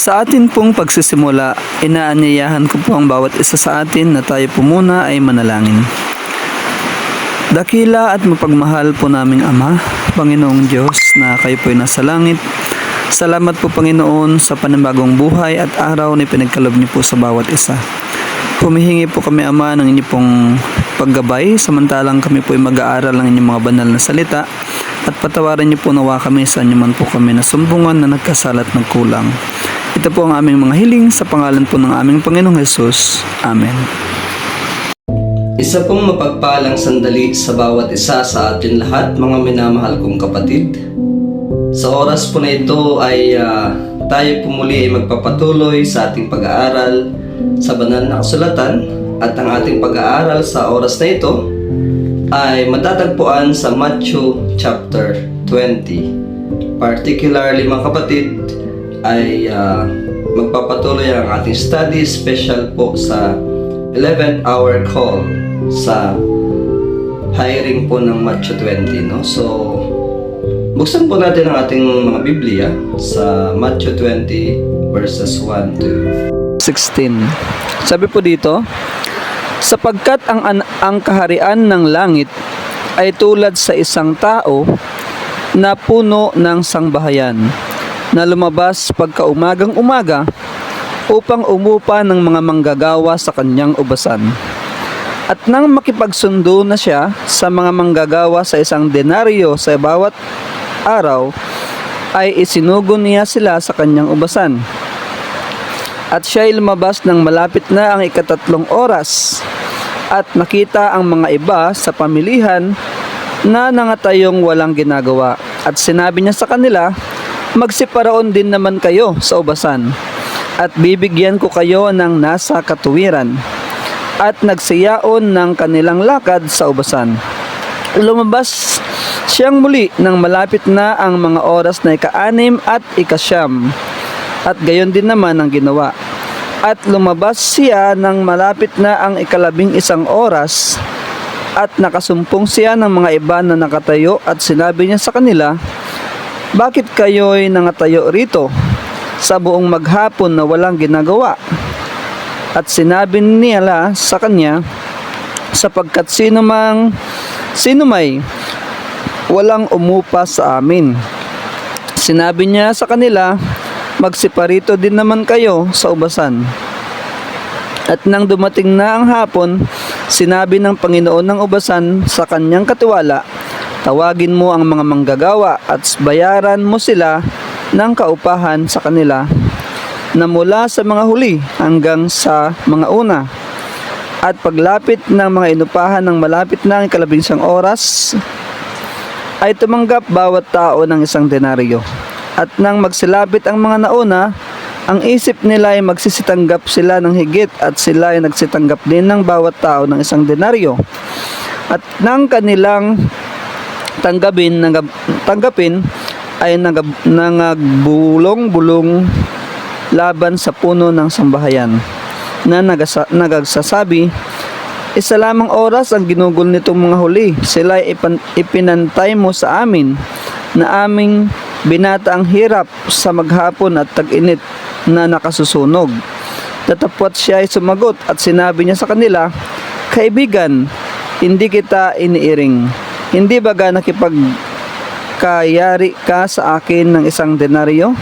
Sa atin pong pagsisimula, inaanyayahan ko po ang bawat isa sa atin na tayo po muna ay manalangin. Dakila at mapagmahal po naming Ama, Panginoong Diyos na kayo po ay nasa langit. Salamat po Panginoon sa panibagong buhay at araw na pinagkalob niyo po sa bawat isa. Humihingi po kami Ama ng inyong pong paggabay samantalang kami po ay mag-aaral ng inyong mga banal na salita at patawaran niyo po nawa kami sa inyo man po kami nasumbungan na nagkasala at nagkulang. Ito po ang aming mga hiling sa pangalan po ng aming Panginoong Hesus. Amen. Isa pong mapagpalang sandali sa bawat isa sa atin lahat, mga minamahal kong kapatid. Sa oras po na ito ay tayo po muli ay magpapatuloy sa ating pag-aaral sa banal na kasulatan at ang ating pag-aaral sa oras na ito ay matatagpuan sa Matthew chapter 20. Particularly mga kapatid ay magpapatuloy ang ating study special po sa 11th hour call sa hiring po ng Matthew 20, no? So buksan po natin ang ating mga Biblia sa Matthew 20 verses 1 to 16. Sabi po dito, sapagkat ang kaharian ng langit ay tulad sa isang tao na puno ng sangbahayan na lumabas pagkaumagang umaga upang umupa ng mga manggagawa sa kanyang ubasan. At nang makipagsundo na siya sa mga manggagawa sa isang denaryo sa bawat araw, ay isinugo niya sila sa kanyang ubasan. At siya ay lumabas ng malapit na ang ikatatlong oras at nakita ang mga iba sa pamilihan na nangatayong walang ginagawa. At sinabi niya sa kanila, magsiparoon din naman kayo sa ubasan at bibigyan ko kayo ng nasa katuwiran. At nagsiyaon ng kanilang lakad sa ubasan. Lumabas siyang muli nang malapit na ang mga oras na ika-6 at ika-9 at gayon din naman ang ginawa. At lumabas siya nang malapit na ang ika-11 oras at nakasumpong siya ng mga iba na nakatayo at sinabi niya sa kanila, bakit kayo'y nangatayo rito sa buong maghapon na walang ginagawa? At sinabi nila sa kanya, sapagkat sino may walang umupa sa amin. Sinabi niya sa kanila, magsiparito din naman kayo sa ubasan. At nang dumating na ang hapon, sinabi ng Panginoon ng ubasan sa kanyang katiwala, tawagin mo ang mga manggagawa at bayaran mo sila ng kaupahan sa kanila na mula sa mga huli hanggang sa mga una. At paglapit ng mga inupahan ng malapit na ang ika-11 oras, ay tumanggap bawat tao ng 1 denaryo. At nang magsilapit ang mga nauna, ang isip nila ay magsisitanggap sila ng higit at sila ay nagsitanggap din ng bawat tao ng 1 denaryo. At nang kanilang tanggapin ay nangagbulong-bulong laban sa puno ng sambahayan na nagsasabi, isa lamang oras ang ginugol nitong mga huli. Sila ay ipinantay mo sa amin na aming binata ang hirap sa maghapon at tag-init na nakasusunog. Tatapwat siya ay sumagot at sinabi niya sa kanila, kaibigan, hindi kita iniiring. Hindi baga nakipagkayari ka sa akin ng 1 denaryo?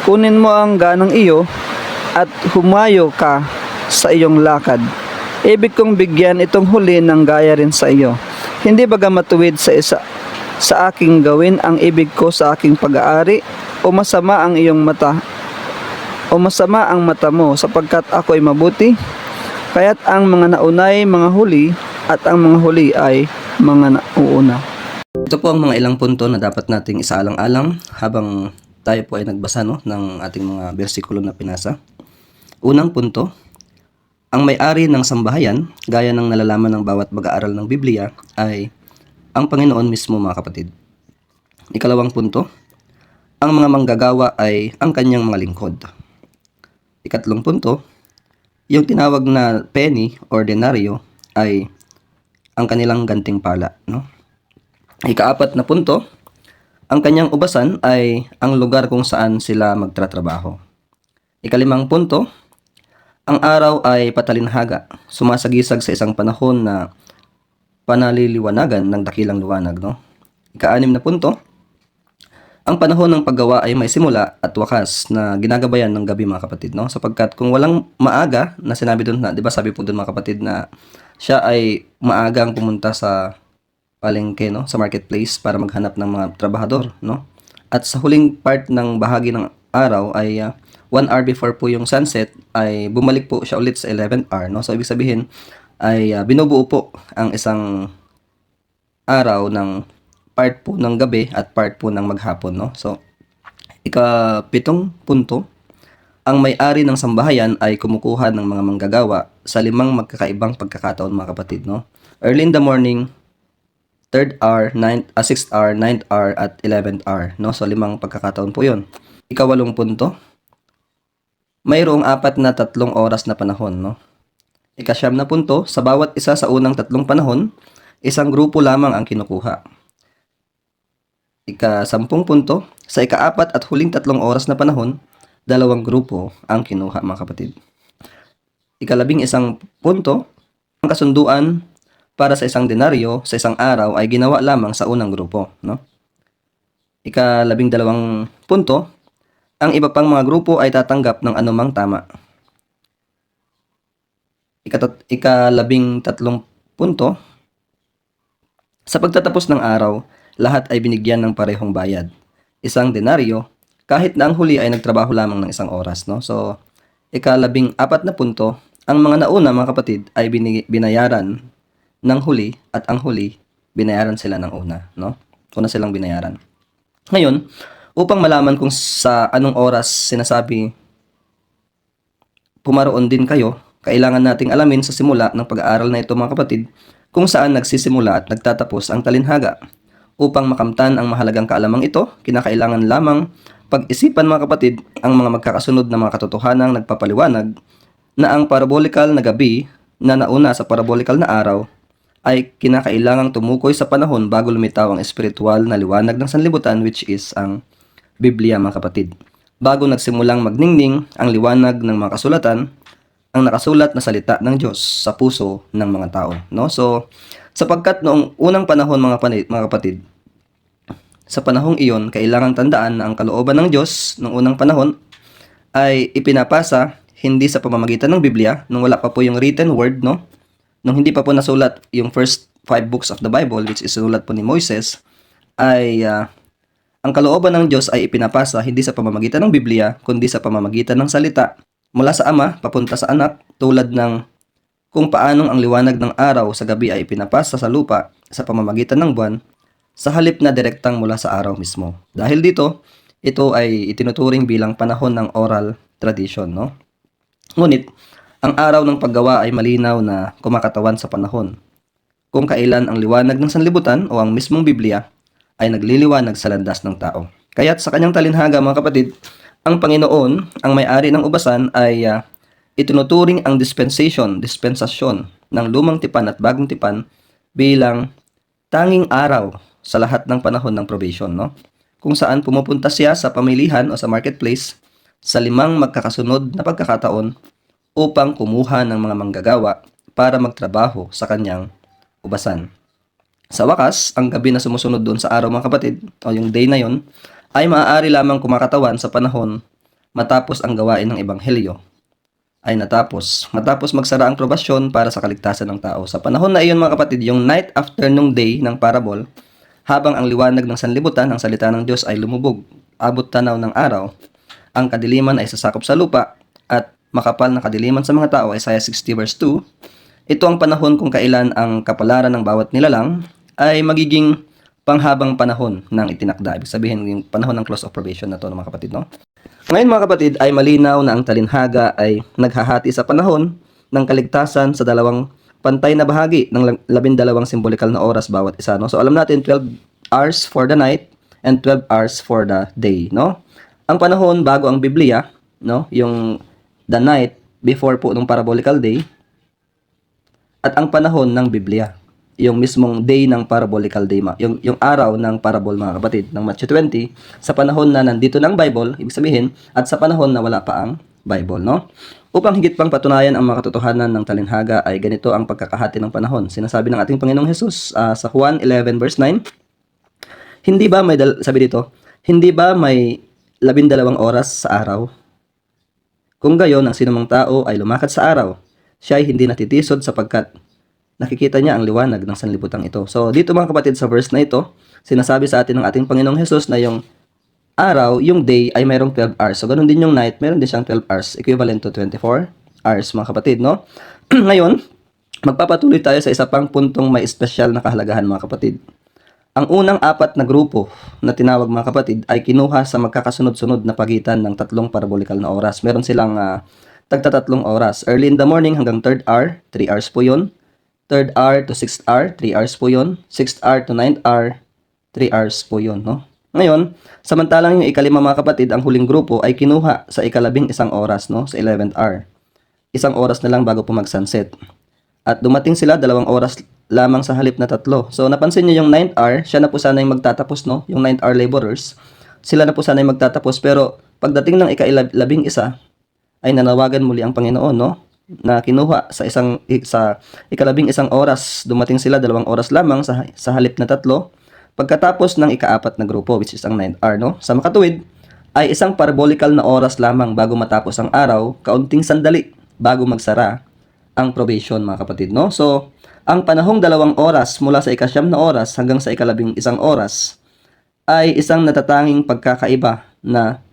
Kunin mo ang ganang iyo at humayo ka sa iyong lakad. Ibig kong bigyan itong huli ng gaya rin sa iyo. Hindi baga matuwid sa aking gawin ang ibig ko sa aking pag-aari o masama ang mata mo sapagkat ako ay mabuti? Kaya't ang mga naunay mga huli at ang mga huli ay mga nauuna. Ito po ang mga ilang punto na dapat nating isaalang-alang habang tayo po ay nagbasa ng ating mga bersikulo na pinasa. Unang punto, ang may-ari ng sambahayan, gaya ng nalalaman ng bawat mag-aaral ng Biblia, ay ang Panginoon mismo mga kapatid. Ikalawang punto, ang mga manggagawa ay ang kanyang mga lingkod. Ikatlong punto, yung tinawag na penny or denaryo ay ang kanilang gantimpala, no? Ikaapat na punto, ang kanyang ubasan ay ang lugar kung saan sila magtatrabaho. Ikalimang punto, ang araw ay patalinhaga, sumasagisag sa isang panahon na panaliliwanagan ng dakilang liwanag, no? Ika-anim na punto, ang panahon ng paggawa ay may simula at wakas na ginagabayan ng gabi, mga kapatid, no? Sapagkat kung walang maaga na sinabi doon na, 'di ba, sabi po doon, mga kapatid, na siya ay maagang pumunta sa palengke, no, sa marketplace para maghanap ng mga trabahador, no? At sa huling part ng bahagi ng araw ay 1 hour before po yung sunset ay bumalik po siya ulit sa 11th hour, no? So ibig sabihin ay binubuo po ang isang araw ng part po ng gabi at part po ng maghapon, no? So ikapitong punto, ang may-ari ng sambahayan ay kumukuha ng mga manggagawa sa 5 magkakaibang pagkakataon, mga kapatid, no? Early in the morning, 3rd hour, 6th hour, 9th hour, at 11th hour, no? So 5 pagkakataon po 'yon. Ikawalong punto, mayroong 4 na 3 oras na panahon, no? Ikasyam na punto, sa bawat isa sa unang 3 panahon, isang grupo lamang ang kinukuha. Ika-10 punto, sa ika-4 at huling 3 oras na panahon, 2 grupo ang kinuha, mga kapatid. Ika-11 punto, ang kasunduan para sa isang denaryo sa isang araw ay ginawa lamang sa unang grupo, no? Ika-12 punto, ang iba pang mga grupo ay tatanggap ng anumang tama. Ika-13 punto, sa pagtatapos ng araw, lahat ay binigyan ng parehong bayad. Isang denaryo, kahit na ang huli ay nagtrabaho lamang ng 1 oras, no? So, ika-14 na punto, ang mga nauna, mga kapatid, ay binayaran ng huli, at ang huli, binayaran sila ng una, no? Una silang binayaran. Ngayon, upang malaman kung sa anong oras sinasabi pumaroon din kayo, kailangan nating alamin sa simula ng pag-aaral na ito, mga kapatid, kung saan nagsisimula at nagtatapos ang talinhaga. Upang makamtan ang mahalagang kaalamang ito, kinakailangan lamang pag-isipan, mga kapatid, ang mga magkakasunod na mga katotohanang nagpapaliwanag na ang parabolical na gabi na nauna sa parabolical na araw ay kinakailangang tumukoy sa panahon bago lumitaw ang espiritual na liwanag ng sanlibutan, which is ang Biblia, mga kapatid. Bago nagsimulang magningning ang liwanag ng mga kasulatan, ang nakasulat na salita ng Diyos sa puso ng mga tao, no? So, sapagkat noong unang panahon, mga kapatid, sa panahong iyon, kailangang tandaan na ang kalooban ng Diyos noong unang panahon ay ipinapasa hindi sa pamamagitan ng Biblia, nung wala pa po yung written word, no? Nung hindi pa po nasulat yung first 5 books of the Bible, which is sinulat po ni Moises, ay ang kalooban ng Diyos ay ipinapasa hindi sa pamamagitan ng Biblia, kundi sa pamamagitan ng salita mula sa Ama papunta sa Anak, tulad ng kung paanong ang liwanag ng araw sa gabi ay ipinapasa sa lupa sa pamamagitan ng buwan, sa halip na direktang mula sa araw mismo. Dahil dito, ito ay itinuturing bilang panahon ng oral tradition, no? Ngunit, ang araw ng paggawa ay malinaw na kumakatawan sa panahon, kung kailan ang liwanag ng sanlibutan o ang mismong Biblia ay nagliliwanag sa landas ng tao. Kaya't sa kanyang talinhaga, mga kapatid, ang Panginoon, ang may-ari ng ubasan, ay itinuturing ang dispensasyon ng lumang tipan at bagong tipan bilang tanging araw sa lahat ng panahon ng probation, no? Kung saan pumupunta siya sa pamilihan o sa marketplace sa 5 magkakasunod na pagkakataon upang kumuha ng mga manggagawa para magtrabaho sa kanyang ubasan. Sa wakas, ang gabi na sumusunod doon sa araw, mga kapatid, o yung day na yon, ay maaari lamang kumakatawan sa panahon matapos ang gawain ng Ebanghelyo ay natapos. Matapos magsara ang probasyon para sa kaligtasan ng tao. Sa panahon na iyon, mga kapatid, yung night after nung day ng parabol, habang ang liwanag ng sanlibutan, ang salita ng Diyos ay lumubog, abot tanaw ng araw, ang kadiliman ay sasakop sa lupa, at makapal na kadiliman sa mga tao, Isaiah 60 verse 2, ito ang panahon kung kailan ang kapalaran ng bawat nilalang ay magiging panghabang panahon ng itinakda. Ibig sabihin, yung panahon ng close of probation na to, mga kapatid, no? Ngayon, mga kapatid, ay malinaw na ang talinhaga ay naghahati sa panahon ng kaligtasan sa 2 pantay na bahagi ng 12 simbolikal na oras bawat isa, no? So alam natin 12 hours for the night and 12 hours for the day, no? Ang panahon bago ang Biblia, no, yung the night before po ng parabolical day, at ang panahon ng Biblia, yung mismong day ng parabolical day, yung araw ng parabol, mga kapatid, ng Matthew 20, sa panahon na nandito ng Bible, ibig sabihin, at sa panahon na wala pa ang Bible, no? Upang higit pang patunayan ang mga katotohanan ng talinhaga ay ganito ang pagkakahati ng panahon. Sinasabi ng ating Panginoong Hesus sa Juan 11 verse 9, hindi ba may sabi dito, hindi ba may 12 oras sa araw? Kung gayon, ang sinumang tao ay lumakad sa araw, siya ay hindi natitisod sapagkat nakikita niya ang liwanag ng sanlibutan ito. So, dito mga kapatid, sa verse na ito, sinasabi sa atin ng ating Panginoong Hesus na yung araw, yung day ay mayroong 12 hours. So, ganun din yung night, meron din siyang 12 hours, equivalent to 24 hours, mga kapatid, no? Ngayon, magpapatuloy tayo sa isa pang puntong may espesyal na kahalagahan, mga kapatid. Ang unang 4 na grupo na tinawag, mga kapatid, ay kinuha sa magkakasunod-sunod na pagitan ng 3 parabolical na oras. Meron silang tagta-3 oras. Early in the morning hanggang 3rd hour, 3 hours po yun. 3rd hour to 6th hour, 3 hours po yun. 6th hour to 9th hour, 3 hours po yun, no? Ngayon, samantalang yung ikalima, mga kapatid, ang huling grupo ay kinuha sa ikalabing isang oras, no? Sa 11th hour. 1 oras na lang bago po mag-sunset. At dumating sila 2 oras lamang sa halip na 3. So, napansin niyo yung 9th hour, siya na po sana yung magtatapos, no? Yung 9th hour laborers, sila na po sana yung magtatapos. Pero, pagdating ng ikalabing isa, ay nanawagan muli ang Panginoon, no? Na kinuha sa ikalabing isang oras, dumating sila 2 oras lamang sa halip na 3. Pagkatapos ng ika-4 na grupo, which is ang 9th hour, no? Sa makatuwid, ay isang parabolical na oras lamang bago matapos ang araw, kaunting sandali bago magsara ang probation, mga kapatid, no? So, ang panahong 2 oras mula sa ika-9 na oras hanggang sa ikalabing isang oras ay isang natatanging pagkakaiba na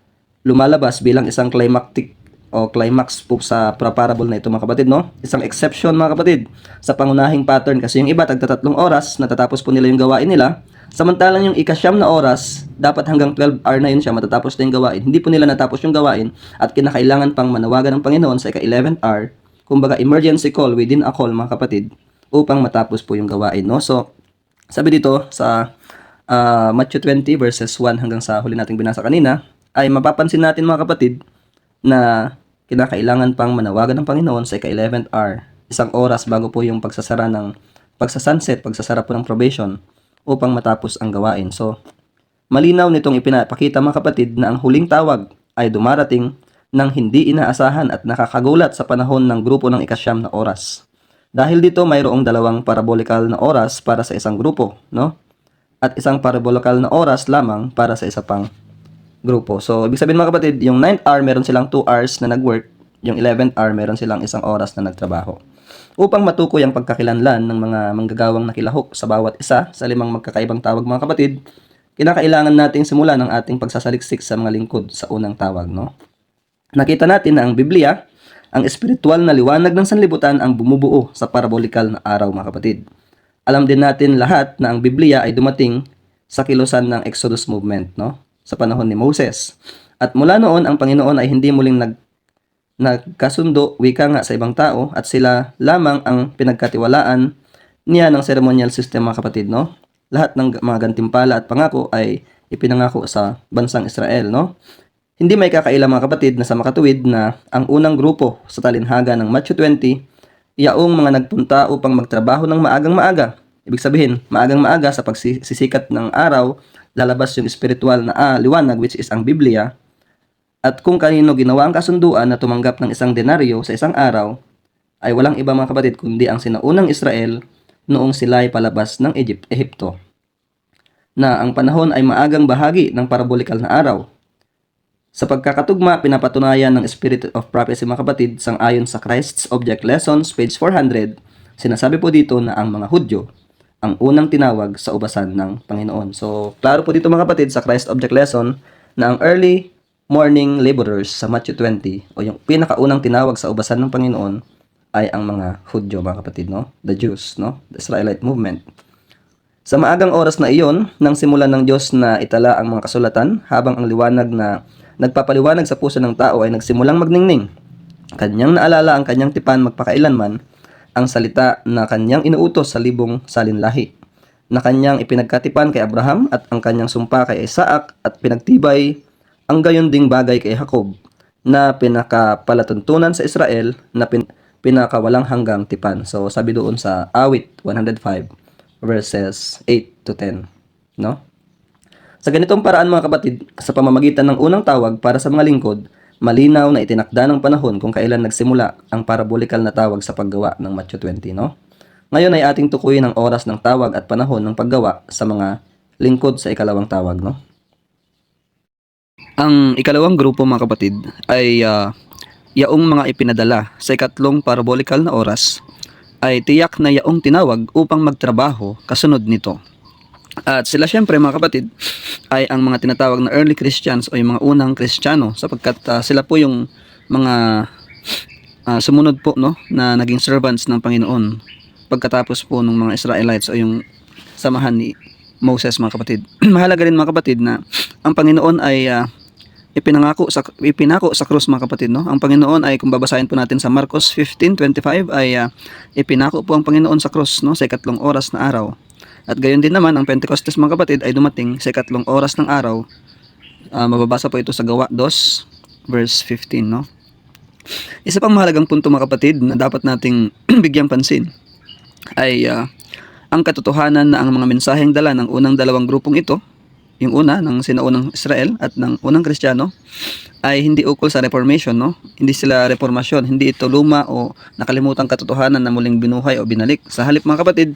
lumalabas bilang isang climactic o climax po sa parable na ito, mga kapatid, no? Isang exception, mga kapatid, sa pangunahing pattern, kasi yung iba tagta-3 oras, natatapos po nila yung gawain nila, samantalang yung ika-9 na oras, dapat hanggang 12 hour na yun siya, matatapos na yung gawain. Hindi po nila natapos yung gawain at kinakailangan pang manawagan ng Panginoon sa ika-11th hour, kumbaga emergency call within a call, mga kapatid, upang matapos po yung gawain, no? So, sabi dito sa Matthew 20 verses 1 hanggang sa huli nating binasa kanina, ay mapapansin natin, mga kapatid, na kinakailangan pang manawagan ng Panginoon sa ika-11th hour, 1 oras bago po yung pagsasunset, pagsasara po ng probation upang matapos ang gawain. So, malinaw nitong ipinapakita, mga kapatid, na ang huling tawag ay dumarating ng hindi inaasahan at nakakagulat sa panahon ng grupo ng ika-9 na oras. Dahil dito, mayroong 2 parabolical na oras para sa isang grupo, no? At 1 parabolical na oras lamang para sa isa pang grupo. So, ibig sabihin, mga kapatid, yung 9th hour, meron silang 2 hours na nag-work. Yung 11th hour, meron silang 1 oras na nagtrabaho. Upang matukoy ang pagkakilanlan ng mga manggagawang nakilahok sa bawat isa sa 5 magkakaibang tawag, mga kapatid, kinakailangan nating simulan ang ating pagsasaliksik sa mga lingkod sa unang tawag, no? Nakita natin na ang Biblia, ang espiritual na liwanag ng sanlibutan, ang bumubuo sa parabolical na araw, mga kapatid. Alam din natin lahat na ang Biblia ay dumating sa kilusan ng Exodus movement, no? Sa panahon ni Moses. At mula noon, ang Panginoon ay hindi muling nagkasundo, wika nga, sa ibang tao, at sila lamang ang pinagkatiwalaan niya ng ceremonial system, mga kapatid, no? Lahat ng mga gantimpala at pangako ay ipinangako sa bansang Israel, no? Hindi may kakailang, mga kapatid, na sa makatuwid na ang unang grupo sa talinhaga ng Matthew 20, yaong mga nagpunta upang magtrabaho ng maagang maaga. Ibig sabihin, maagang maaga sa pagsisikat ng araw, lalabas yung espiritual na liwanag, which is ang Biblia. At kung kanino ginawa ang kasunduan na tumanggap ng 1 denaryo sa isang araw, ay walang iba, mga kapatid, kundi ang sinaunang Israel noong sila ay palabas ng Ehipto. Na ang panahon ay maagang bahagi ng parabolical na araw. Sa pagkakatugma, pinapatunayan ng Spirit of Prophecy, mga kapatid, sang-ayon sa Christ's Object Lessons, page 400, sinasabi po dito na ang mga Hudyo ang unang tinawag sa ubasan ng Panginoon. So, klaro po dito, mga kapatid, sa Christ Object Lesson na ang early morning laborers sa Matthew 20 o yung pinakaunang tinawag sa ubasan ng Panginoon ay ang mga Hudyo, mga kapatid, no? The Jews, no? The Israelite movement. Sa maagang oras na iyon, nang simulan ng Diyos na itala ang mga kasulatan, habang ang liwanag na nagpapaliwanag sa puso ng tao ay nagsimulang magningning, kanyang naalala ang kanyang tipan magpakailanman, ang salita na kanyang inuutos sa libong salinlahi, na kanyang ipinagkatipan kay Abraham at ang kanyang sumpa kay Isaac at pinagtibay ang gayon ding bagay kay Jacob, na pinakapalatuntunan sa Israel na pinakawalang hanggang tipan. So, sabi doon sa Awit 105 verses 8 to 10, no? Sa ganitong paraan, mga kapatid, sa pamamagitan ng unang tawag para sa mga lingkod, malinaw na itinakda ng panahon kung kailan nagsimula ang parabolikal na tawag sa paggawa ng Matthew 20, no? Ngayon ay ating tukuyin ang oras ng tawag at panahon ng paggawa sa mga lingkod sa ikalawang tawag, no? Ang ikalawang grupo mga kapatid ay yaong mga ipinadala sa ikatlong parabolikal na oras ay tiyak na yaong tinawag upang magtrabaho kasunod nito. At sila syempre mga kapatid ay ang mga tinatawag na early Christians o yung mga unang Kristiyano sapagkat sila po yung mga sumunod po no na naging servants ng Panginoon pagkatapos po ng mga Israelites o yung samahan ni Moses mga kapatid. Mahalaga rin mga kapatid na ang Panginoon ay ipinako sa krus mga kapatid, no? Ang Panginoon ay kung babasahin po natin sa Marcos 15:25 ay ipinako po ang Panginoon sa krus, no, sa ikatlong oras na araw. At gayon din naman ang Pentecostes mga kapatid ay dumating sa ikatlong oras ng araw. Mababasa po ito sa Gawa 2 verse 15, no? Isa pang mahalagang punto mga kapatid na dapat nating bigyang pansin ay ang katotohanan na ang mga mensaheng dala ng unang dalawang grupong ito, yung una ng sinaunang Israel at ng unang Kristiyano, ay hindi ukol sa Reformation, no? Hindi sila reformasyon, hindi ito luma o nakalimutang katotohanan na muling binuhay o binalik. Sa halip mga kapatid,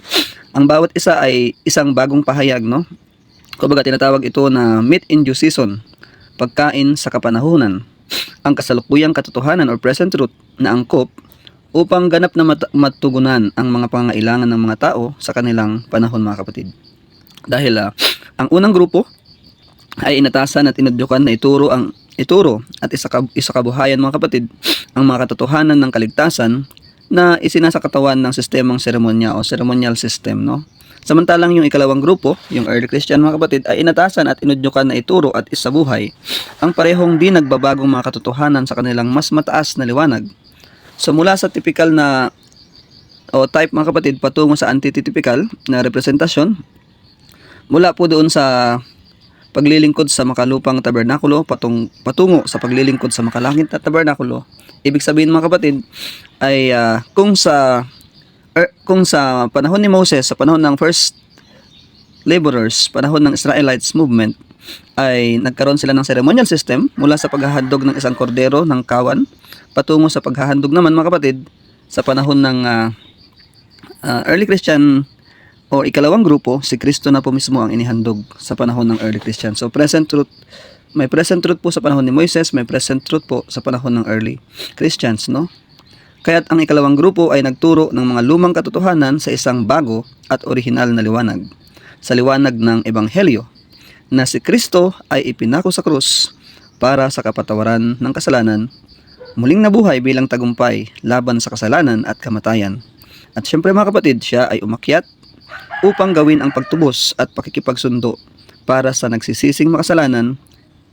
ang bawat isa ay isang bagong pahayag, no? Kumbaga tinatawag ito na meat in due season, pagkain sa kapanahunan, ang kasalukuyang katotohanan or present truth na angkop upang ganap na matugunan ang mga pangailangan ng mga tao sa kanilang panahon mga kapatid. Dahil ang unang grupo ay inatasan at inudyukan na ituro at isakabuhayan mga kapatid ang mga katotohanan ng kaligtasan na isinasakatawan ng sistemang seremonya o ceremonial system, no? Samantalang yung ikalawang grupo, yung early Christian mga kapatid, ay inatasan at inudyukan na ituro at isabuhay ang parehong di nagbabagong mga katotohanan sa kanilang mas mataas na liwanag. So mula sa typical na o type mga kapatid patungo sa antitypical na representasyon, mula po doon sa paglilingkod sa makalupang tabernakulo patungo sa paglilingkod sa makalangit na tabernakulo. Ibig sabihin mga kapatid ay kung sa panahon ni Moses, sa panahon ng first laborers, panahon ng Israelites movement, ay nagkaroon sila ng ceremonial system mula sa paghahandog ng isang kordero ng kawan patungo sa paghahandog naman mga kapatid sa panahon ng early Christian o ikalawang grupo, si Kristo na po mismo ang inihandog sa panahon ng early Christian. So present truth, may present truth po sa panahon ni Moises, may present truth po sa panahon ng early Christians, no? Kaya't ang ikalawang grupo ay nagturo ng mga lumang katotohanan sa isang bago at orihinal na liwanag, sa liwanag ng Ebanghelyo, na si Kristo ay ipinako sa krus para sa kapatawaran ng kasalanan, muling nabuhay bilang tagumpay laban sa kasalanan at kamatayan. At syempre mga kapatid, siya ay umakyat upang gawin ang pagtubos at pakikipagsundo para sa nagsisising makasalanan,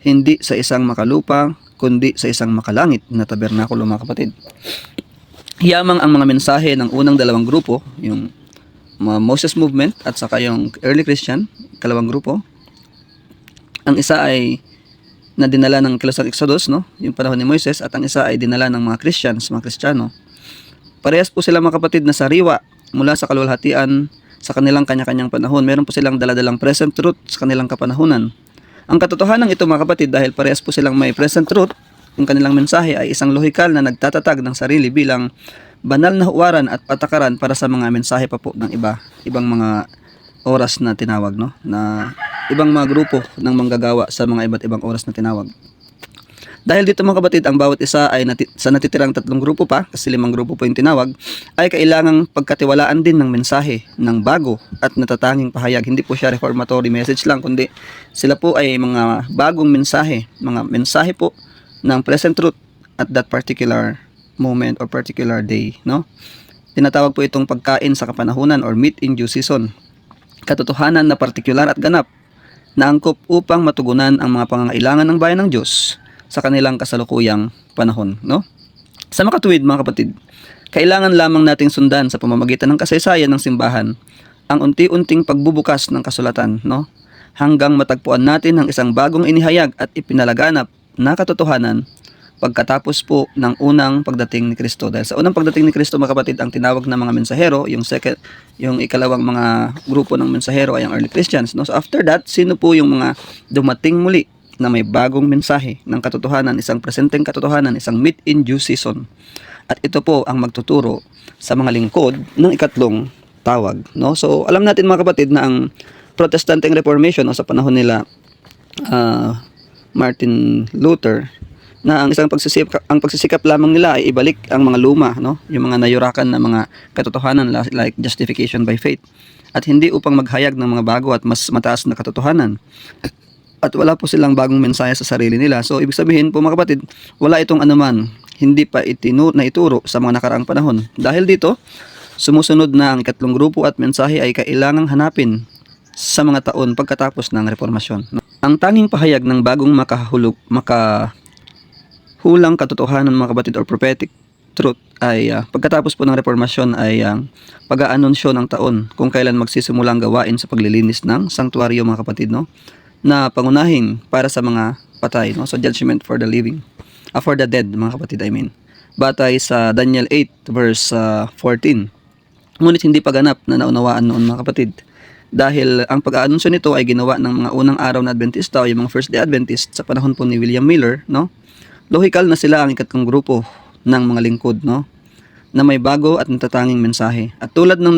hindi sa isang makalupang kundi sa isang makalangit na tabernakulo mga kapatid. Hiyamang ang mga mensahe ng unang dalawang grupo, yung Moses movement at saka yung early Christian, kalawang grupo. Ang isa ay na dinala ng Kilusang Exodus, no? Yung panahon ni Moises, at ang isa ay dinala ng mga Christians, mga Kristiyano. Parehas po sila mga kapatid na sariwa mula sa kaluwalhatian sa kanilang kanya-kanyang panahon. Meron po silang daladalang present truth sa kanilang kapanahunan. Ang katotohanan ito mga kapatid, dahil parehas po silang may present truth, yung kanilang mensahe ay isang lohikal na nagtatatag ng sarili bilang banal na huwaran at patakaran para sa mga mensahe pa po ng ibang mga oras na tinawag, no? Na ibang mga grupo ng manggagawa sa mga iba't ibang oras na tinawag. Dahil dito mga kapatid, ang bawat isa ay sa natitirang tatlong grupo pa, kasi 5 grupo po yung tinawag, ay kailangang pagkatiwalaan din ng mensahe ng bago at natatanging pahayag. Hindi po siya reformatory message lang, kundi sila po ay mga bagong mensahe, mga mensahe po ng present truth at that particular moment or particular day, no? Tinatawag po itong pagkain sa kapanahunan or meat in due season. Katotohanan na partikular at ganap na angkop upang matugunan ang mga pangangailangan ng bayan ng Diyos sa kanilang kasalukuyang panahon, no? Sa makatuwid mga kapatid, kailangan lamang nating sundan sa pamamagitan ng kasaysayan ng simbahan ang unti-unting pagbubukas ng kasulatan, no? Hanggang matagpuan natin ang isang bagong inihayag at ipinalaganap na katotohanan pagkatapos po ng unang pagdating ni Kristo. Dahil sa unang pagdating ni Kristo mga kapatid, ang tinawag na mga mensahero, yung ikalawang mga grupo ng mensahero ay ang early Christians, no? So after that, sino po yung mga dumating muli na may bagong mensahe ng katotohanan, isang presenteng katotohanan, isang meet in due season. At ito po ang magtuturo sa mga lingkod ng ikatlong tawag, no? So alam natin mga kapatid na ang Protestanteng Reformation o sa panahon nila Martin Luther, na ang isang pagsisikap lamang nila ay ibalik ang mga luma, no? Yung mga nayurakan na mga katotohanan like justification by faith, at hindi upang maghayag ng mga bago at mas mataas na katotohanan. At wala po silang bagong mensahe sa sarili nila. So ibig sabihin po mga kapatid, wala itong anuman hindi pa ituro sa mga nakaraang panahon. Dahil dito, sumusunod na ang ikatlong grupo at mensahe ay kailangang hanapin sa mga taon pagkatapos ng reformasyon. Ang tanging pahayag ng bagong makahulang katotohanan mga kapatid or prophetic truth ay pagkatapos po ng reformasyon ay ang pag-aanunsyo ng taon kung kailan magsisimulang gawain sa paglilinis ng sanktuaryo mga kapatid, no? Na pangunahin para sa mga patay, no? So judgment for the living, for the dead mga kapatid, I mean. Batay sa Daniel 8 verse 14. Ngunit hindi pa ganap na naunawaan noon mga kapatid. Dahil ang pag-aanunsyo nito ay ginawa ng mga unang araw na Adventista o yung mga First Day Adventist sa panahon po ni William Miller, no? Lohikal na sila ang ikatlong grupo ng mga lingkod, no? Na may bago at natatanging mensahe. At tulad ng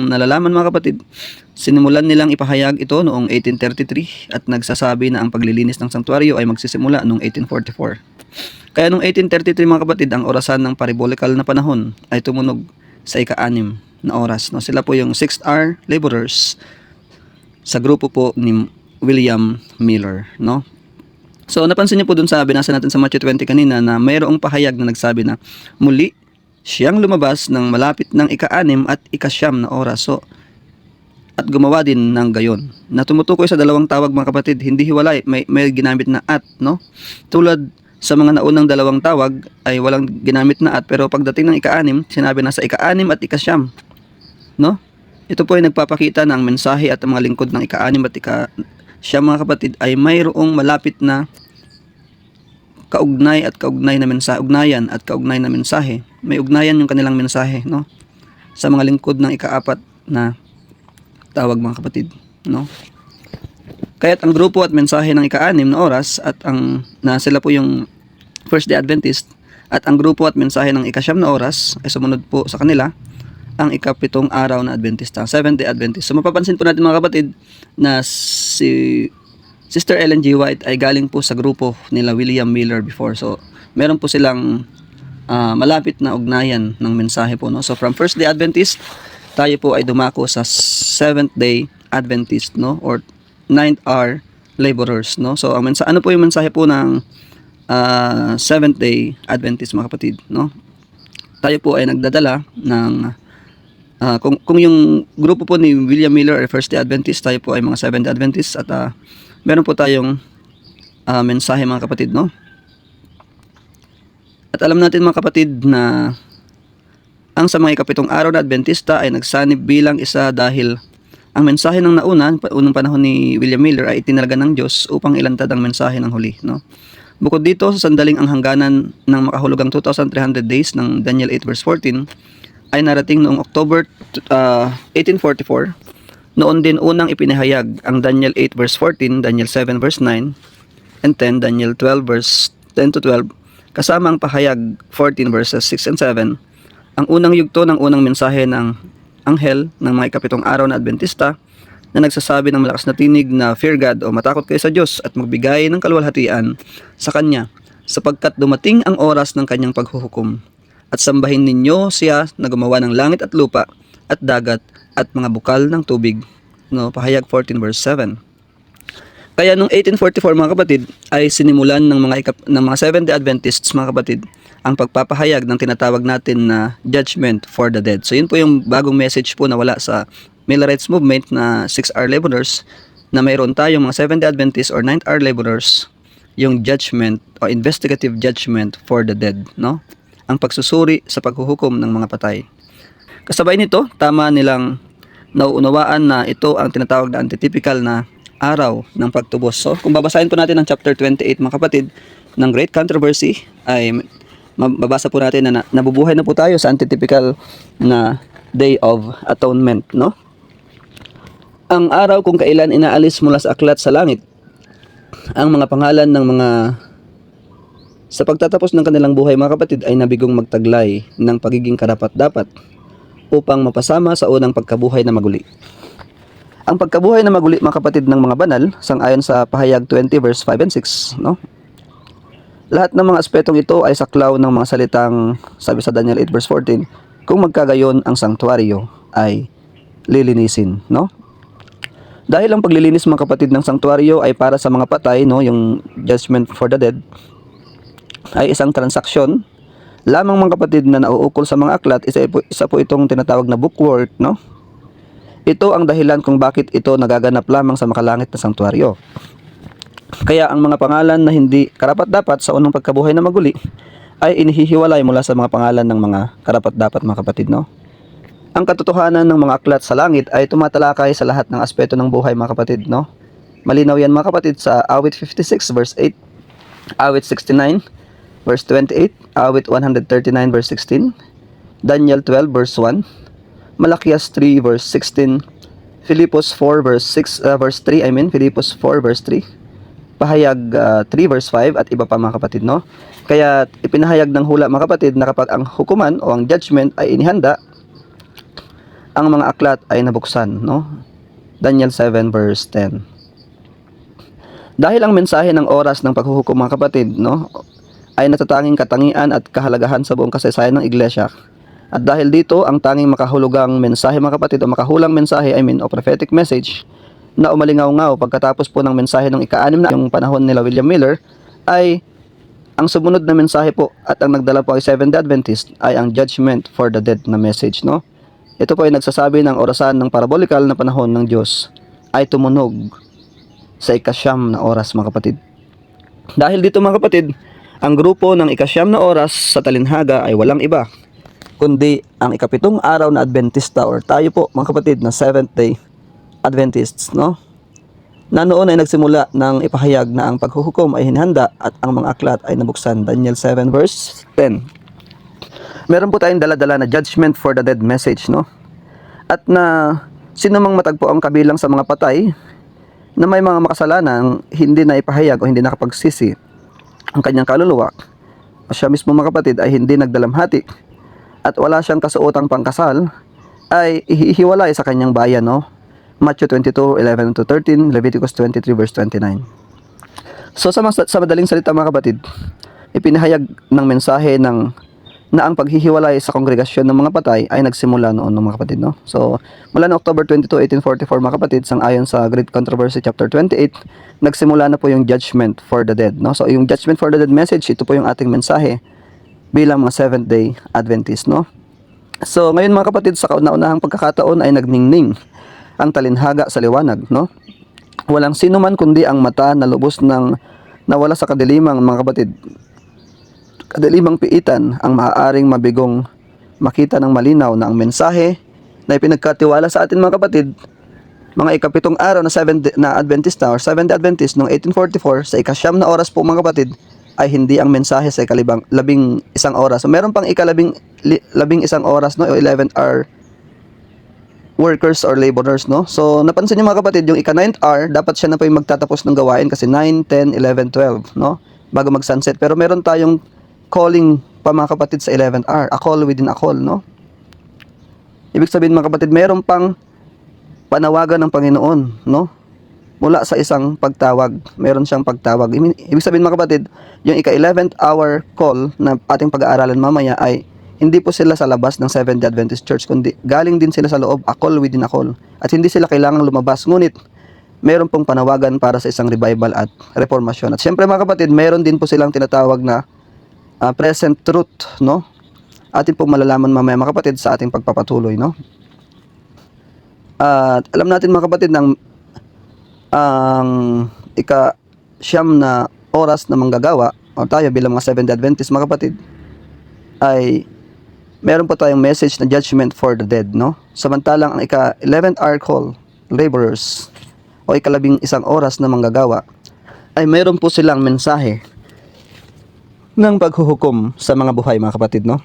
nalalaman mga kapatid, sinimulan nilang ipahayag ito noong 1833 at nagsasabi na ang paglilinis ng sanktuaryo ay magsisimula noong 1844. Kaya noong 1833 mga kapatid, ang orasan ng parabolical na panahon ay tumunog sa ika-6 na oras, no? Sila po yung 6th hour laborers sa grupo po ni William Miller, no? So napansin niyo po dun sa binasa natin sa Matthew 20 kanina na mayroong pahayag na nagsabi na muli siyang lumabas ng malapit ng ika-6 at ika-9 na oras. So at gumawa din ng gayon. Na tumutukoy sa dalawang tawag mga kapatid, hindi hiwalay, may ginamit na at, no? Tulad sa mga naunang dalawang tawag ay walang ginamit na at, pero pagdating ng ika-6, sinabi na sa ika-6 at ika-9, no? Ito po ay nagpapakita na ang mensahe at ang mga lingkod ng ika-6 at ika-9 mga kapatid ay mayroong malapit na kaugnay at kaugnay na mensahe, ugnayan at kaugnay na mensahe. May ugnayan yung kanilang mensahe, no? Sa mga lingkod ng ika-4 na tawag mga kapatid, no? Kaya't ang grupo at mensahe ng ika-6 na oras at ang na sila po yung First Day Adventist at ang grupo at mensahe ng ika-9 na oras ay sumunod po sa kanila ang ika-7 araw na Adventista, Seventh Day Adventist. So mapapansin po natin mga kapatid na si Sister Ellen G. White ay galing po sa grupo nila William Miller before. So meron po silang malapit na ugnayan ng mensahe po, no? So from First Day Adventist, tayo po ay dumako sa Seventh Day Adventist, no? Or 9th hour laborers, no? So ang ano po yung mensahe po ng Seventh Day Adventist mga kapatid, no? Tayo po ay nagdadala ng kung yung grupo po ni William Miller ay First Day Adventist, tayo po ay mga Seventh Day Adventist at meron po tayong mensahe mga kapatid, no? At alam natin mga kapatid na ang sa mga ika-7 araw na Adventista ay nagsanib bilang isa dahil ang mensahe ng unang panahon ni William Miller ay itinalaga ng Diyos upang ilantad ang mensahe ng huli, no? Bukod dito, sa sandaling ang hangganan ng makahulugang 2,300 days ng Daniel 8 verse 14 ay narating noong October 1844. Noon din unang ipinahayag ang Daniel 8 verse 14, Daniel 7 verse 9, and 10, Daniel 12 verse 10 to 12, kasama ang pahayag 14 verses 6 and 7, ang unang yugto ng unang mensahe ng anghel ng mga ika-7 araw na Adventista na nagsasabi ng malakas na tinig na fear God o matakot kayo sa Diyos at magbigay ng kaluwalhatian sa Kanya sapagkat dumating ang oras ng Kanyang paghuhukom. At sambahin ninyo siya na gumawa ng langit at lupa at dagat at mga bukal ng tubig, no? Pahayag 14 verse 7. Kaya noong 1844 mga kapatid ay sinimulan ng mga Seventh Day Adventists mga kapatid ang pagpapahayag ng tinatawag natin na judgment for the dead. So yun po yung bagong message po na wala sa Millerites movement na 6 hour laborers, na mayroon tayong mga Seventh Day Adventists or 9th hour laborers, yung judgment o investigative judgment for the dead, no? Ang pagsusuri sa paghuhukom ng mga patay. Kasabay nito, tama nilang nauunawaan na ito ang tinatawag na antitypical na araw ng pagtubos. So, kung babasahin po natin ang chapter 28 mga kapatid ng Great Controversy, ay mababasa po natin na nabubuhay na po tayo sa antitypical na Day of Atonement, no? Ang araw kung kailan inaalis mula sa aklat sa langit ang mga pangalan ng mga sa pagtatapos ng kanilang buhay mga kapatid ay nabigong magtaglay ng pagiging karapat-dapat upang mapasama sa unang pagkabuhay na maguli. Ang pagkabuhay na maguli mga kapatid ng mga banal, sangayon sa Pahayag 20 verse 5 and 6, no? Lahat ng mga aspetong ito ay saklaw ng mga salitang sabi sa Daniel 8 verse 14, kung magkagayon ang sanktuaryo ay lilinisin, no? Dahil ang paglilinis mga kapatid ng sanktuaryo ay para sa mga patay, no, yung judgment for the dead ay isang transaksyon lamang mga kapatid na nauukol sa mga aklat. Isa po itong tinatawag na bookwork, no? Ito ang dahilan kung bakit ito nagaganap lamang sa makalangit na sanktuaryo. Kaya ang mga pangalan na hindi karapat-dapat sa unang pagkabuhay na maguli ay inihihiwalay mula sa mga pangalan ng mga karapat-dapat mga kapatid, no? Ang katotohanan ng mga aklat sa langit ay tumatalakay sa lahat ng aspeto ng buhay mga kapatid, no? Malinaw yan mga kapatid sa Awit 56 verse 8, Awit 69 verse 28, Awit 139 verse 16, Daniel 12 verse 1, Malakias 3 verse 16, Filipos 4 verse 3, Filipos 4 verse 3, Pahayag 3 verse 5 at iba pa mga kapatid, no? Kaya ipinahayag ng hula mga kapatid na kapag ang hukuman o ang judgment ay inihanda, ang mga aklat ay nabuksan, no? Daniel 7 verse 10. Dahil ang mensahe ng oras ng paghuhukom mga kapatid, no, ay natatanging katangian at kahalagahan sa buong kasaysayan ng iglesia. At dahil dito, ang tanging makahulugang mensahe mga kapatid o makahulang mensahe, o prophetic message na umalingaw-ngaw pagkatapos po ng mensahe ng ika-6 na yung panahon nila William Miller ay ang sumunod na mensahe po at ang nagdala po ay Seventh-day Adventist ay ang judgment for the dead na message, no? Ito po ay nagsasabi ng orasan ng parabolikal na panahon ng Diyos ay tumunog sa ika-9 na oras mga kapatid. Dahil dito mga kapatid, ang grupo ng ika-9 na oras sa talinhaga ay walang iba kundi ang ika-7 araw na Adventista or tayo po mga kapatid na Seventh-day Adventists, no? Na noon ay nagsimula ng ipahayag na ang paghuhukom ay hinihanda at ang mga aklat ay nabuksan. Daniel 7 verse 10. Meron po tayong dala-dala na judgment for the dead message, no? At na sino mang matagpo ang kabilang sa mga patay na may mga makasalanan hindi na ipahayag o hindi nakapagsisi ang kanyang kaluluwa, o siya mismo mga kapatid ay hindi nagdalamhati at wala siyang kasuotang pangkasal, ay ihihiwalay sa kanyang bayan, no? Matthew 22:11-13, Leviticus 23 verse 29. So sa madaling salita mga kapatid, ipinahayag ng mensahe na ang paghihiwalay sa kongregasyon ng mga patay ay nagsimula noon ng mga kapatid, no? So mula na October 22, 1844 mga kapatid, sang-ayon sa Great Controversy chapter 28, nagsimula na po yung judgment for the dead, no? So yung judgment for the dead message, ito po yung ating mensahe bilang mga Seventh-day Adventist, no? So ngayon mga kapatid, sa kauna-unahang pagkakataon ay nagningning ang talinhaga sa liwanag, no? Walang sino man kundi ang mata na lubos ng nawala sa kadilimang mga kapatid. Kadilimang piitan ang maaaring mabigong makita ng malinaw na ang mensahe na ipinagkatiwala sa atin mga kapatid, mga ika-7 araw na Adventista or Seventh-day Adventist noong 1844 sa ika-9 na oras po mga kapatid ay hindi ang mensahe sa labing isang oras. So meron pang labing isang oras, no, o 11-hour workers or laborers, no? So napansin niyo mga kapatid, yung ika-9th hour dapat siya na po yung magtatapos ng gawain kasi 9, 10, 11, 12, no? Bago mag-sunset. Pero meron tayong calling pa mga kapatid sa 11th hour, a call within a call, no? Ibig sabihin mga kapatid, meron pang panawagan ng Panginoon, no? Mula sa isang pagtawag, meron siyang pagtawag. Ibig sabihin mga kapatid, yung ika-11th hour call na ating pag-aaralan mamaya ay hindi po sila sa labas ng Seventh-day Adventist Church, kundi galing din sila sa loob, a call within a call. At hindi sila kailangang lumabas, ngunit meron pong panawagan para sa isang revival at reformasyon. At syempre mga kapatid, meron din po silang tinatawag na present truth, no? Atin pong malalaman mamaya mga kapatid sa ating pagpapatuloy, no? At alam natin mga kapatid ng ang ika-9 na oras na manggagawa o tayo bilang mga Seventh-day Adventist mga kapatid ay meron po tayong message na judgment for the dead, no? Samantalang ang ika-11th hour call, laborers, o ika-11 oras na manggagawa, ay meron po silang mensahe ng paghuhukom sa mga buhay mga kapatid, no?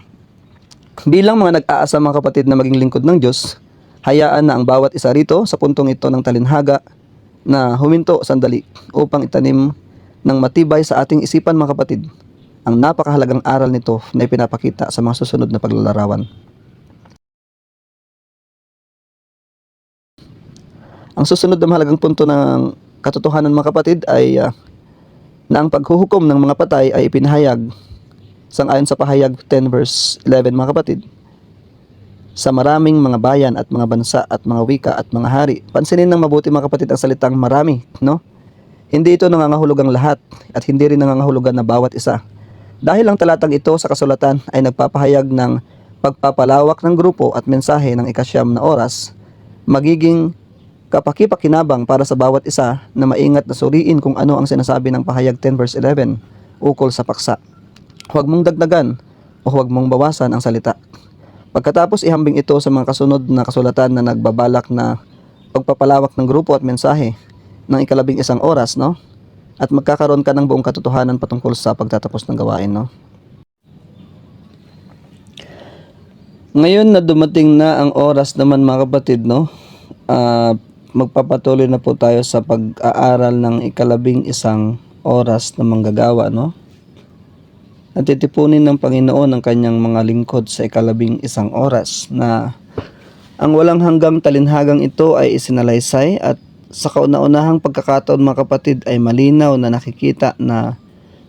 Bilang mga nag-aasa mga kapatid na maging lingkod ng Diyos, hayaan na ang bawat isa rito sa puntong ito ng talinhaga na huminto sandali upang itanim ng matibay sa ating isipan mga kapatid ang napakahalagang aral nito na ipinapakita sa mga susunod na paglalarawan. Ang susunod na mahalagang punto ng katotohanan mga kapatid ay na ang paghuhukom ng mga patay ay ipinahayag sangayon sa pahayag 10 verse 11 mga kapatid sa maraming mga bayan at mga bansa at mga wika at mga hari. Pansinin ng mabuti mga kapatid ang salitang marami, no? Hindi ito nangangahulugang lahat at hindi rin nangangahulugan na bawat isa. Dahil ang talatang ito sa kasulatan ay nagpapahayag ng pagpapalawak ng grupo at mensahe ng ikasyam na oras, magiging kapakipakinabang para sa bawat isa na maingat na suriin kung ano ang sinasabi ng pahayag 10 verse 11 ukol sa paksa. Huwag mong dagdagan o huwag mong bawasan ang salita. Pagkatapos ihambing ito sa mga kasunod na kasulatan na nagbabalak na pagpapalawak ng grupo at mensahe ng ikalabing isang oras, no? At magkakaroon ka ng buong katotohanan patungkol sa pagtatapos ng gawain, no? Ngayon na dumating na ang oras naman mga kapatid, no? Magpapatuloy na po tayo sa pag-aaral ng ikalabing isang oras na manggagawa, no? Natitipunin ng Panginoon ang kanyang mga lingkod sa ikalabing isang oras na ang walang hanggang talinhagang ito ay isinalaysay at sa kauna-unahang pagkakataon mga kapatid ay malinaw na nakikita na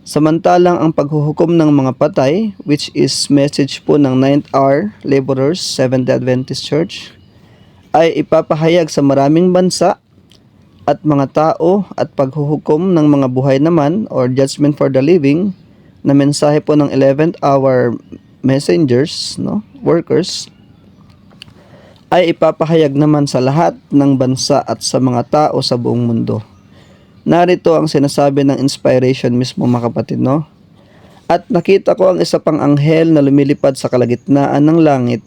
samantalang ang paghuhukom ng mga patay, which is message po ng 9th hour laborers, Seventh-day Adventist Church, ay ipapahayag sa maraming bansa at mga tao at paghuhukom ng mga buhay naman or judgment for the living na mensahe po ng 11th hour messengers, no, workers, ay ipapahayag naman sa lahat ng bansa at sa mga tao sa buong mundo. Narito ang sinasabi ng inspiration mismo mga kapatid, no? At nakita ko ang isa pang anghel na lumilipad sa kalagitnaan ng langit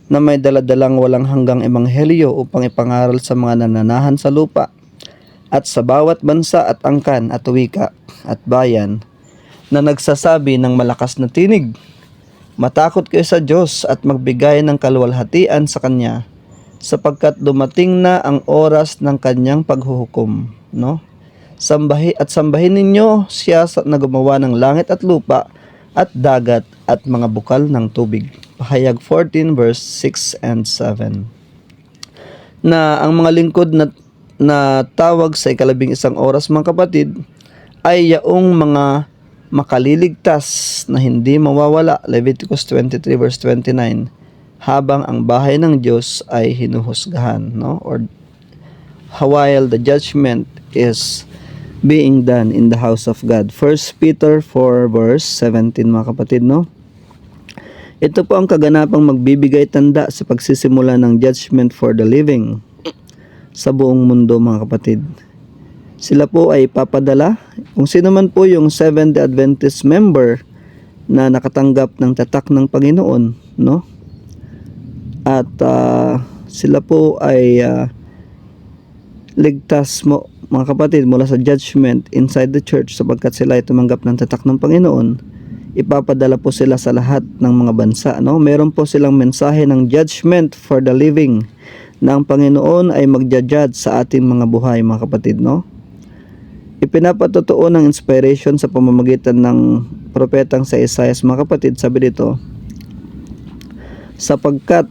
na may daladalang walang hanggang ebanghelyo upang ipangaral sa mga nananahan sa lupa at sa bawat bansa at angkan at wika at bayan na nagsasabi ng malakas na tinig, matakot kayo sa Diyos at magbigay ng kaluwalhatian sa Kanya sapagkat dumating na ang oras ng Kanyang paghuhukom, no? Sambahin ninyo siya na gumawa ng langit at lupa at dagat at mga bukal ng tubig. Pahayag 14 verse 6 and 7. Na ang mga lingkod na tawag sa ikalabing isang oras mga kapatid ay yaong mga makaliligtas na hindi mawawala, Leviticus 23 verse 29, habang ang bahay ng Diyos ay hinuhusgahan, no? Or while the judgment is being done in the house of God. 1 Peter 4 verse 17 mga kapatid, no? Ito po ang kaganapang magbibigay tanda sa pagsisimula ng judgment for the living sa buong mundo mga kapatid. Sila po ay papadala kung sino man po yung Seventh-day Adventist member na nakatanggap ng tatak ng Panginoon, no? At sila po ay ligtas mo mga kapatid mula sa judgment inside the church sapagkat sila ay tumanggap ng tatak ng Panginoon. Ipapadala po sila sa lahat ng mga bansa, no? Meron po silang mensahe ng judgment for the living na ang Panginoon ay magja-judge sa ating mga buhay mga kapatid, no? Ipinapatotoo ng inspiration sa pamamagitan ng propetang sa Isaias mga kapatid, sabi dito, sapagkat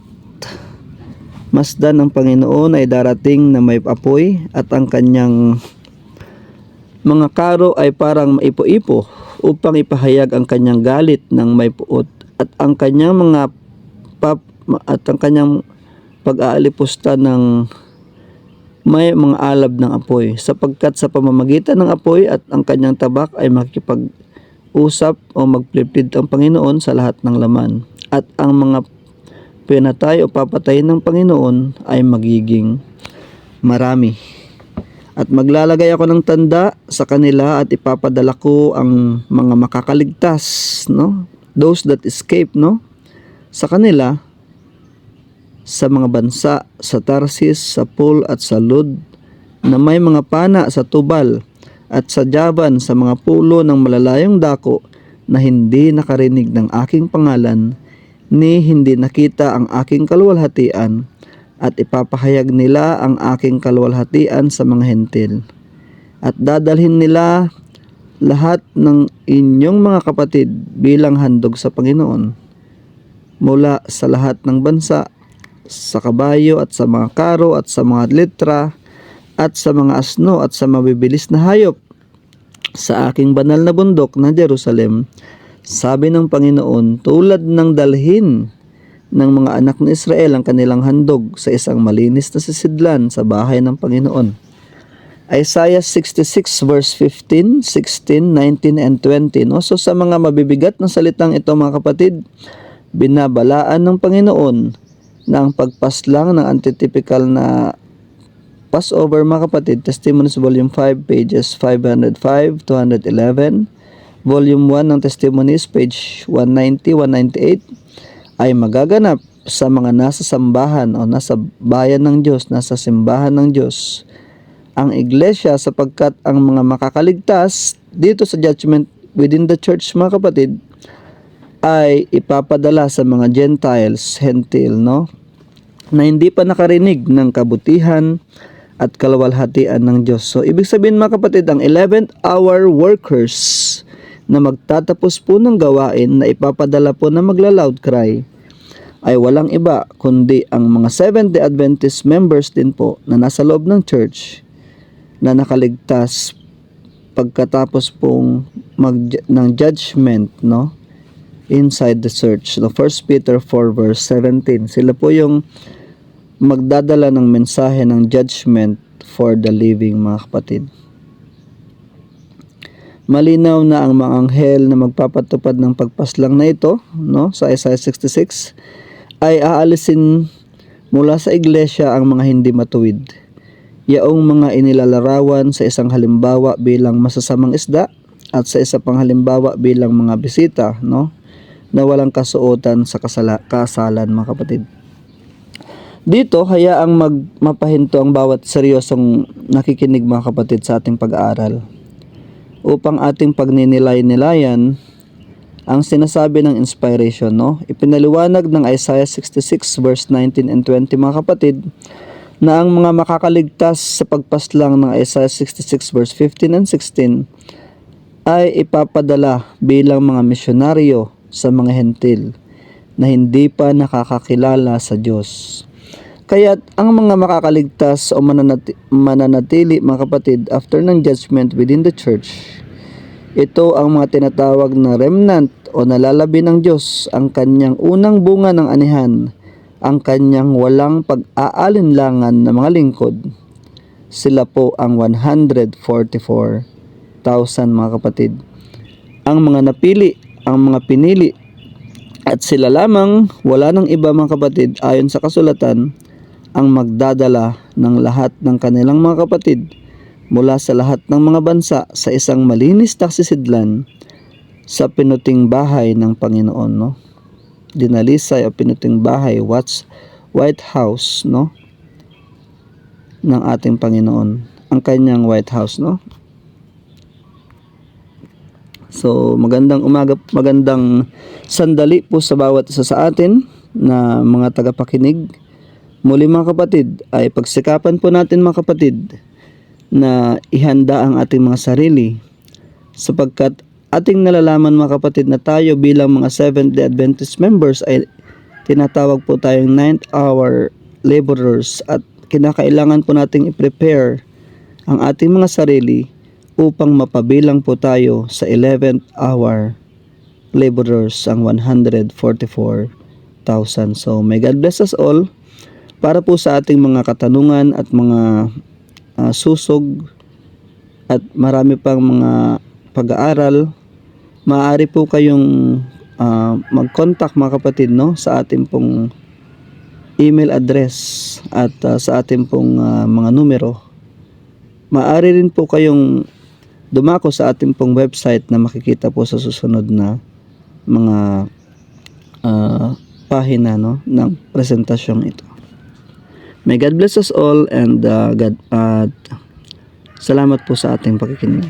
masdan ng Panginoon ay darating na may apoy at ang kanyang mga karo ay parang maipo-ipo upang ipahayag ang kanyang galit ng may puot at ang kanyang pag-aalipusta ng may mga alab ng apoy sapagkat sa pamamagitan ng apoy at ang kanyang tabak ay makikipag-usap o magplipid ang Panginoon sa lahat ng laman at ang mga pinatay o papatayin ng Panginoon ay magiging marami. At maglalagay ako ng tanda sa kanila at ipapadala ko ang mga makakaligtas, no? Those that escape, no? Sa kanila sa mga bansa, sa Tarsis, sa Pul at sa Lud na may mga pana sa Tubal at sa Javan sa mga pulo ng malalayong dako na hindi nakarinig ng aking pangalan ni hindi nakita ang aking kaluwalhatian at ipapahayag nila ang aking kaluwalhatian sa mga hentil at dadalhin nila lahat ng inyong mga kapatid bilang handog sa Panginoon, mula sa lahat ng bansa, sa kabayo at sa mga karo at sa mga litra at sa mga asno at sa mabibilis na hayop sa aking banal na bundok na Jerusalem, sabi ng Panginoon, tulad ng dalhin ng mga anak ni Israel ang kanilang handog sa isang malinis na sisidlan sa bahay ng Panginoon. Isaiah 66 verse 15, 16, 19, and 20. No? So sa mga mabibigat na salitang ito mga kapatid, binabalaan ng Panginoon na ang pagpaslang ng antitypical na Passover mga kapatid, Testimonies Volume 5, pages 505 to 111, Volume 1 ng Testimonies, page 190, 198, ay magaganap sa mga nasa sambahan o nasa bayan ng Diyos, nasa simbahan ng Diyos, ang iglesia, sapagkat ang mga makakaligtas dito sa judgment within the church mga kapatid ay ipapadala sa mga Gentiles, Hentil, no? Na hindi pa nakarinig ng kabutihan at kaluwalhatian ng Diyos. So, ibig sabihin mga kapatid, ang 11th hour workers na magtatapos po ng gawain na ipapadala po na magla-loud cry ay walang iba kundi ang mga Seventh-day Adventist members din po na nasa loob ng church na nakaligtas pagkatapos pong ng judgment, no? Inside the church. No? 1 Peter 4 verse 17. Sila po yung magdadala ng mensahe ng judgment for the living mga kapatid. Malinaw na ang mga anghel na magpapatupad ng pagpaslang na ito, no, sa Isaiah 66, ay aalisin mula sa iglesia ang mga hindi matuwid. Yaong mga inilalarawan sa isang halimbawa bilang masasamang isda at sa isa pang halimbawa bilang mga bisita, no, na walang kasuotan sa kasalan mga kapatid. Dito, hayaang mapahinto ang bawat seryosong nakikinig mga kapatid sa ating pag-aaral upang ating pagninilay-nilayan ang sinasabi ng inspiration, no? Ipinaliwanag ng Isaiah 66 verse 19 and 20 mga kapatid na ang mga makakaligtas sa pagpaslang ng Isaiah 66 verse 15 and 16 ay ipapadala bilang mga misyonaryo sa mga hentil na hindi pa nakakakilala sa Diyos. Kaya ang mga makakaligtas o mananatili mga kapatid after ng judgment within the church, ito ang mga tinatawag na remnant o nalalabi ng Diyos, ang kanyang unang bunga ng anihan, ang kanyang walang pag-aalinlangan na mga lingkod. Sila po ang 144,000 mga kapatid. Ang mga napili, ang mga pinili, at sila lamang, wala nang iba mga kapatid, ayon sa kasulatan, ang magdadala ng lahat ng kanilang mga kapatid mula sa lahat ng mga bansa sa isang malinis na sisidlan sa pinuting bahay ng Panginoon, no? Dinalisay o pinuting bahay, White House, no, ng ating Panginoon, ang kanyang White House, no? So, magandang umaga, magandang sandali po sa bawat isa sa atin na mga tagapakinig. Muli mga kapatid, ay pagsikapan po natin mga kapatid na ihanda ang ating mga sarili sapagkat ating nalalaman mga kapatid na tayo bilang mga Seventh-day Adventist members ay tinatawag po tayong 9th hour laborers at kinakailangan po nating i-prepare ang ating mga sarili upang mapabilang po tayo sa 11th hour laborers, ang 144,000. So may God bless us all. Para po sa ating mga katanungan at mga susog at marami pang mga pag-aaral, maaari po kayong mag-contact mga kapatid, no, sa ating pong email address at sa ating pong mga numero. Maaari rin po kayong dumako sa ating pong website na makikita po sa susunod na mga pahina, no, ng presentasyong ito. May God bless us all and salamat po sa ating pakikinig.